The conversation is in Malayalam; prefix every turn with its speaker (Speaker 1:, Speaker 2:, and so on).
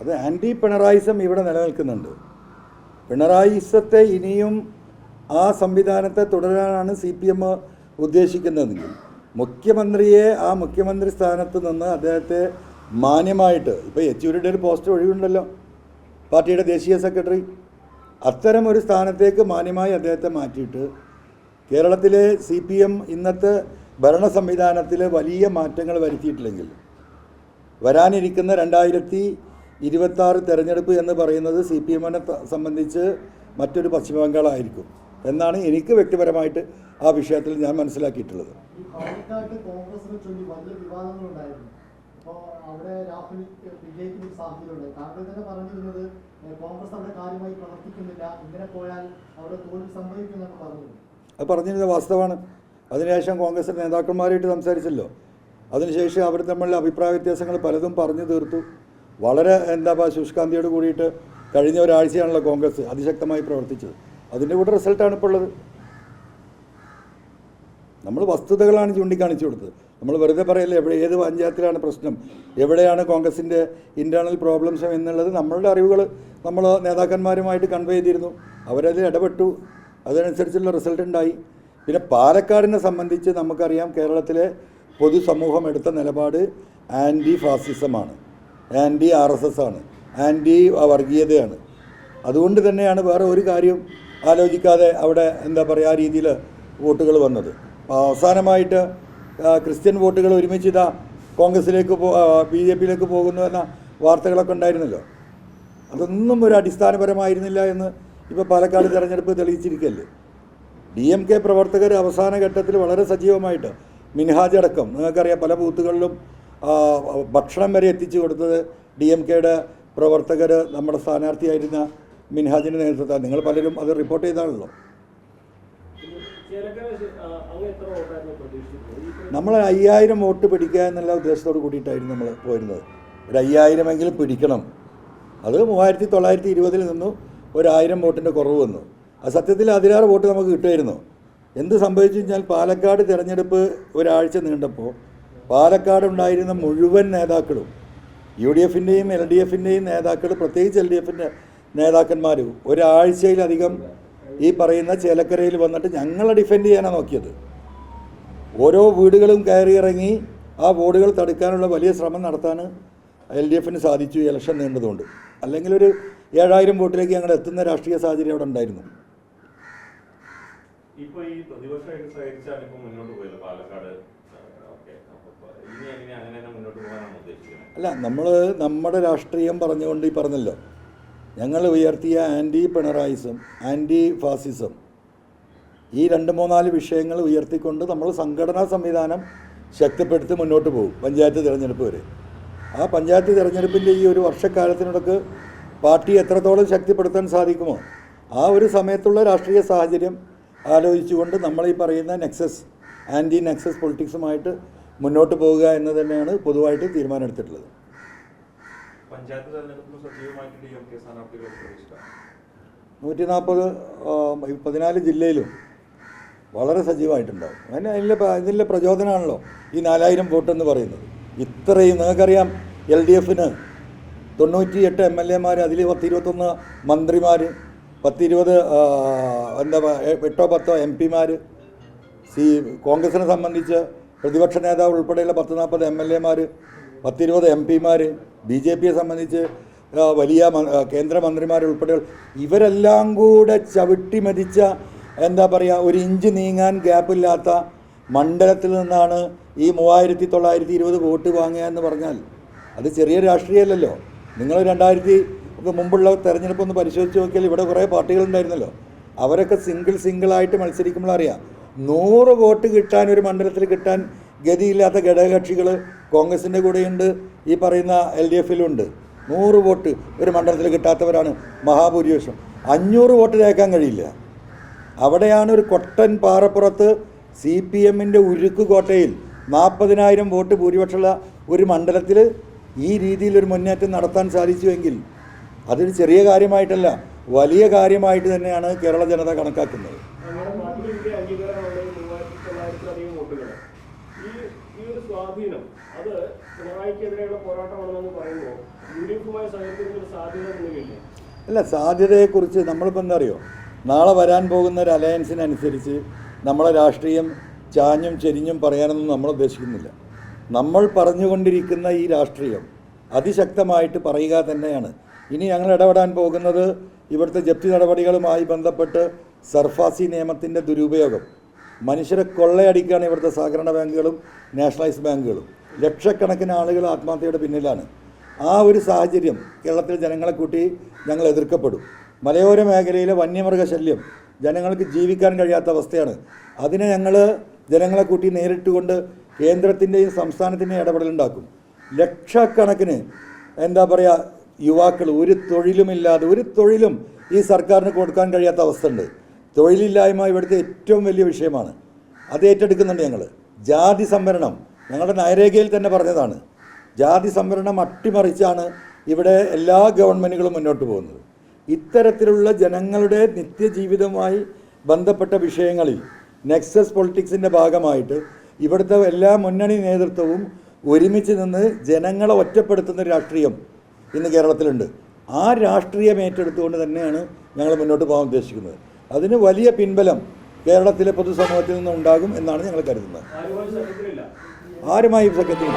Speaker 1: അത് ആൻറ്റി പിണറായിസം ഇവിടെ നിലനിൽക്കുന്നുണ്ട്. പിണറായിസത്തെ ഇനിയും ആ സംവിധാനത്തെ തുടരാനാണ് CPM ഉദ്ദേശിക്കുന്നതെങ്കിൽ ആ മുഖ്യമന്ത്രി സ്ഥാനത്ത് നിന്ന് അദ്ദേഹത്തെ മാന്യമായിട്ട്, ഇപ്പോൾ യെച്ചൂരിയുടെ ഒരു പോസ്റ്റ് ഒഴിവുണ്ടല്ലോ, പാർട്ടിയുടെ ദേശീയ സെക്രട്ടറി, അത്തരമൊരു സ്ഥാനത്തേക്ക് മാന്യമായി അദ്ദേഹത്തെ മാറ്റിയിട്ട് കേരളത്തിലെ CPM ഇന്നത്തെ ഭരണ സംവിധാനത്തിൽ വലിയ മാറ്റങ്ങൾ വരുത്തിയിട്ടില്ലെങ്കിൽ വരാനിരിക്കുന്ന 2026 തെരഞ്ഞെടുപ്പ് എന്ന് പറയുന്നത് CPM-നെ സംബന്ധിച്ച് മറ്റൊരു പശ്ചിമ ബംഗാളായിരിക്കും എന്നാണ് എനിക്ക് വ്യക്തിപരമായിട്ട് ആ വിഷയത്തിൽ ഞാൻ മനസ്സിലാക്കിയിട്ടുള്ളത്. അത് പറഞ്ഞിരുന്നത് വാസ്തവമാണ്. അതിനുശേഷം കോൺഗ്രസ് നേതാക്കന്മാരായിട്ട് സംസാരിച്ചല്ലോ. അതിനുശേഷം അവർ തമ്മിലുള്ള അഭിപ്രായ വ്യത്യാസങ്ങൾ പലതും പറഞ്ഞു തീർത്തു. വളരെ ശുഷ്കാന്തിയോട് കൂടിയിട്ട് കഴിഞ്ഞ ഒരാഴ്ചയാണല്ലോ കോൺഗ്രസ് അതിശക്തമായി പ്രവർത്തിച്ചത്. അതിൻ്റെ കൂടെ റിസൾട്ടാണ് ഇപ്പോൾ ഉള്ളത്. നമ്മൾ വസ്തുതകളാണ് ചൂണ്ടിക്കാണിച്ചു കൊടുത്തത്. നമ്മൾ വെറുതെ പറയല്ലേ ഏത് പഞ്ചായത്തിലാണ് പ്രശ്നം, എവിടെയാണ് കോൺഗ്രസിൻ്റെ ഇൻറ്റേർണൽ പ്രോബ്ലംസ് എന്നുള്ളത് നമ്മളുടെ അറിവുകൾ നമ്മൾ നേതാക്കന്മാരുമായിട്ട് കൺവേ ചെയ്തിരുന്നു. അവരതിൽ ഇടപെട്ടു, അതനുസരിച്ചുള്ള റിസൾട്ട് ഉണ്ടായി. പിന്നെ പാലക്കാടിനെ സംബന്ധിച്ച് നമുക്കറിയാം കേരളത്തിലെ പൊതുസമൂഹം എടുത്ത നിലപാട് ആൻറ്റി ഫാസിസമാണ്, ആൻറ്റി RSS ആണ്, ആൻറ്റി വർഗീയതയാണ്. അതുകൊണ്ട് തന്നെയാണ് വേറെ ഒരു കാര്യം ആലോചിക്കാതെ അവിടെ ആ രീതിയിൽ വോട്ടുകൾ വന്നത്. അവസാനമായിട്ട് ക്രിസ്ത്യൻ വോട്ടുകൾ ഒരുമിച്ച് കോൺഗ്രസിലേക്ക് BJP-യിലേക്ക് പോകുന്നു എന്ന വാർത്തകളൊക്കെ ഉണ്ടായിരുന്നല്ലോ. അതൊന്നും ഒരു അടിസ്ഥാനപരമായിരുന്നില്ല എന്ന് ഇപ്പോൾ പാലക്കാട് തെരഞ്ഞെടുപ്പ് തെളിയിച്ചിരിക്കുകയല്ലേ. DMK പ്രവർത്തകർ അവസാന ഘട്ടത്തിൽ വളരെ സജീവമായിട്ട് മിൻഹാജ് അടക്കം നിങ്ങൾക്കറിയാം പല ബൂത്തുകളിലും ഭക്ഷണം വരെ എത്തിച്ചു കൊടുത്തത് DMK-യുടെ പ്രവർത്തകർ നമ്മുടെ സ്ഥാനാർത്ഥിയായിരുന്ന മിൻഹാജിൻ്റെ നേതൃത്വത്തിൽ. നിങ്ങൾ പലരും അത് റിപ്പോർട്ട് ചെയ്താണല്ലോ. നമ്മൾ 5000 വോട്ട് പിടിക്കുക എന്നുള്ള ഉദ്ദേശത്തോട് കൂടിയിട്ടായിരുന്നു നമ്മൾ പോയിരുന്നത്. ഒരു 5000 പിടിക്കണം. അത് 3920 നിന്നും 1000 വോട്ടിൻ്റെ കുറവ് വന്നു. അത് സത്യത്തിൽ അതിലേറെ വോട്ട് നമുക്ക് കിട്ടുമായിരുന്നു. എന്ത് സംഭവിച്ചു കഴിഞ്ഞാൽ പാലക്കാട് തിരഞ്ഞെടുപ്പ് ഒരാഴ്ച നീണ്ടപ്പോൾ പാലക്കാട് ഉണ്ടായിരുന്ന മുഴുവൻ നേതാക്കളും UDF-ൻ്റെയും LDF-ൻ്റെയും നേതാക്കൾ, പ്രത്യേകിച്ച് LDF-ൻ്റെ നേതാക്കന്മാർ ഒരാഴ്ചയിലധികം ഈ പറയുന്ന ചേലക്കരയിൽ വന്നിട്ട് ഞങ്ങളെ ഡിഫെൻഡ് ചെയ്യാനാണ് നോക്കിയത്. ഓരോ വീടുകളും കയറി ഇറങ്ങി ആ വോട്ടുകൾ തടുക്കാനുള്ള വലിയ ശ്രമം നടത്താൻ LDF-ന് സാധിച്ചു ഇലക്ഷൻ നീണ്ടതുകൊണ്ട്. അല്ലെങ്കിൽ ഒരു 7000 വോട്ടിലേക്ക് ഞങ്ങൾ എത്തുന്ന രാഷ്ട്രീയ സാഹചര്യം അവിടെ ഉണ്ടായിരുന്നു. അല്ല, നമ്മുടെ രാഷ്ട്രീയം പറഞ്ഞുകൊണ്ട് ഈ പറഞ്ഞല്ലോ, ഞങ്ങൾ ഉയർത്തിയ ആൻറ്റി പിണറായിസം, ആൻറ്റി ഫാസിസം, ഈ 2-3-4 വിഷയങ്ങൾ ഉയർത്തിക്കൊണ്ട് നമ്മൾ സംഘടനാ സംവിധാനം ശക്തിപ്പെടുത്തി മുന്നോട്ട് പോകും പഞ്ചായത്ത് തിരഞ്ഞെടുപ്പ് വരെ. ആ പഞ്ചായത്ത് തിരഞ്ഞെടുപ്പിൻ്റെ ഈ ഒരു വർഷക്കാലത്തിനിടക്ക് പാർട്ടി എത്രത്തോളം ശക്തിപ്പെടുത്താൻ സാധിക്കുമോ ആ ഒരു സമയത്തുള്ള രാഷ്ട്രീയ സാഹചര്യം ആലോചിച്ചുകൊണ്ട് നമ്മൾ ഈ പറയുന്ന ആൻറ്റി നെക്സസ് പൊളിറ്റിക്സുമായിട്ട് മുന്നോട്ട് പോവുക എന്ന് തന്നെയാണ് പൊതുവായിട്ട് തീരുമാനമെടുത്തിട്ടുള്ളത്. 114 ജില്ലയിലും വളരെ സജീവമായിട്ടുണ്ടാവും. അതിൻ്റെ പ്രചോദനമാണല്ലോ ഈ 4000 വോട്ടെന്ന് പറയുന്നത്. ഇത്രയും നിങ്ങൾക്കറിയാം, LDF-ന് 98 MLA-മാർ, അതിൽ 10-21 മന്ത്രിമാർ, 10-20 8-10 MP-മാർ. കോൺഗ്രസിനെ സംബന്ധിച്ച് പ്രതിപക്ഷ നേതാവ് ഉൾപ്പെടെയുള്ള 10-40 MLA-മാർ, 10-20 MP-മാർ, BJP-യെ സംബന്ധിച്ച് വലിയ കേന്ദ്രമന്ത്രിമാർ ഉൾപ്പെടെ ഇവരെല്ലാം കൂടെ ചവിട്ടി മതിച്ച ഒരു ഇഞ്ച് നീങ്ങാൻ ഗ്യാപ്പില്ലാത്ത മണ്ഡലത്തിൽ നിന്നാണ് ഈ 3920 വോട്ട് വാങ്ങുക എന്ന് പറഞ്ഞാൽ അത് ചെറിയ രാഷ്ട്രീയമല്ലല്ലോ. നിങ്ങൾ 2000 മുമ്പുള്ള തെരഞ്ഞെടുപ്പ് ഒന്ന് പരിശോധിച്ച് നോക്കിയാൽ ഇവിടെ കുറേ പാർട്ടികളുണ്ടായിരുന്നല്ലോ. അവരൊക്കെ സിംഗിളായിട്ട് മത്സരിക്കുമ്പോൾ അറിയാം 100 വോട്ട് കിട്ടാൻ ഒരു മണ്ഡലത്തിൽ കിട്ടാൻ ഗതിയില്ലാത്ത ഘടകകക്ഷികൾ കോൺഗ്രസിൻ്റെ കൂടെയുണ്ട്, ഈ പറയുന്ന LDF-ലുണ്ട്. 100 വോട്ട് ഒരു മണ്ഡലത്തിൽ കിട്ടാത്തവരാണ് മഹാഭൂരിപക്ഷം. 500 വോട്ട് തേക്കാൻ കഴിയില്ല. അവിടെയാണ് ഒരു കൊട്ടൻ പാറപ്പുറത്ത് CPM-ൻ്റെ ഉരുക്ക് കോട്ടയിൽ 40,000 വോട്ട് ഭൂരിപക്ഷമുള്ള ഒരു മണ്ഡലത്തിൽ ഈ രീതിയിലൊരു മുന്നേറ്റം നടത്താൻ സാധിച്ചുവെങ്കിൽ അതൊരു ചെറിയ കാര്യമായിട്ടല്ല, വലിയ കാര്യമായിട്ട് തന്നെയാണ് കേരള ജനത കണക്കാക്കുന്നത്.
Speaker 2: സ്വാധീനം അത് പിണറായിക്കെതിരെയുള്ള പോരാട്ടമാണെന്ന് പറയുമ്പോൾ UDF-മായി സഹകരിച്ച്
Speaker 1: അല്ല, സാധ്യതയെക്കുറിച്ച് നമ്മളിപ്പോൾ എന്താ അറിയോ, നാളെ വരാൻ പോകുന്ന ഒരു അലയൻസിനനുസരിച്ച് നമ്മളെ രാഷ്ട്രീയം ചാഞ്ഞും ചെരിഞ്ഞും പറയാനൊന്നും നമ്മൾ ഉദ്ദേശിക്കുന്നില്ല. നമ്മൾ പറഞ്ഞുകൊണ്ടിരിക്കുന്ന ഈ രാഷ്ട്രീയം അതിശക്തമായിട്ട് പറയുക തന്നെയാണ്. ഇനി ഞങ്ങൾ ഇടപെടാൻ പോകുന്നത് ഇവിടുത്തെ ജപ്തി നടപടികളുമായി ബന്ധപ്പെട്ട് സർഫാസി നിയമത്തിൻ്റെ ദുരുപയോഗം, മനുഷ്യരെ കൊള്ളയടിക്കുകയാണ് ഇവിടുത്തെ സഹകരണ ബാങ്കുകളും നാഷണലൈസ് ബാങ്കുകളും. ലക്ഷക്കണക്കിന് ആളുകൾ ആത്മഹത്യയുടെ പിന്നിലാണ്. ആ ഒരു സാഹചര്യം കേരളത്തിലെ ജനങ്ങളെ കൂട്ടി ഞങ്ങൾ എതിർക്കപ്പെടും. മലയോര മേഖലയിലെ വന്യമൃഗശല്യം ജനങ്ങൾക്ക് ജീവിക്കാൻ കഴിയാത്ത അവസ്ഥയാണ്. അതിനെ ഞങ്ങൾ ജനങ്ങളെ കൂട്ടി നേരിട്ടുകൊണ്ട് കേന്ദ്രത്തിൻ്റെയും സംസ്ഥാനത്തിൻ്റെയും ഇടപെടലുണ്ടാക്കും. ലക്ഷക്കണക്കിന് എന്താ പറയുക യുവാക്കൾ ഒരു തൊഴിലുമില്ലാതെ, ഒരു തൊഴിലും ഈ സർക്കാരിന് കൊടുക്കാൻ കഴിയാത്ത അവസ്ഥ ഉണ്ട്. തൊഴിലില്ലായ്മ ഇവിടുത്തെ ഏറ്റവും വലിയ വിഷയമാണ്. അത് ഏറ്റെടുക്കുന്നുണ്ട് ഞങ്ങൾ. ജാതി സംവരണം ഞങ്ങളുടെ നയരേഖയിൽ തന്നെ പറഞ്ഞതാണ്. ജാതി സംവരണം അട്ടിമറിച്ചാണ് ഇവിടെ എല്ലാ ഗവൺമെൻറ്റുകളും മുന്നോട്ട് പോകുന്നത്. ഇത്തരത്തിലുള്ള ജനങ്ങളുടെ നിത്യജീവിതവുമായി ബന്ധപ്പെട്ട വിഷയങ്ങളിൽ നെക്സസ് പൊളിറ്റിക്സിൻ്റെ ഭാഗമായിട്ട് ഇവിടുത്തെ എല്ലാ മുന്നണി നേതൃത്വവും ഒരുമിച്ച് നിന്ന് ജനങ്ങളെ ഒറ്റപ്പെടുത്തുന്ന രാഷ്ട്രീയം ഇന്ന് കേരളത്തിലുണ്ട്. ആ രാഷ്ട്രീയം ഏറ്റെടുത്തുകൊണ്ട് തന്നെയാണ് ഞങ്ങൾ മുന്നോട്ട് പോകാൻ ഉദ്ദേശിക്കുന്നത്. അതിന് വലിയ പിൻബലം കേരളത്തിലെ പൊതുസമൂഹത്തിൽ നിന്നുണ്ടാകും എന്നാണ് ഞങ്ങൾ കരുതുന്നത്. ആരുമായി സഖ്യത്തിൽ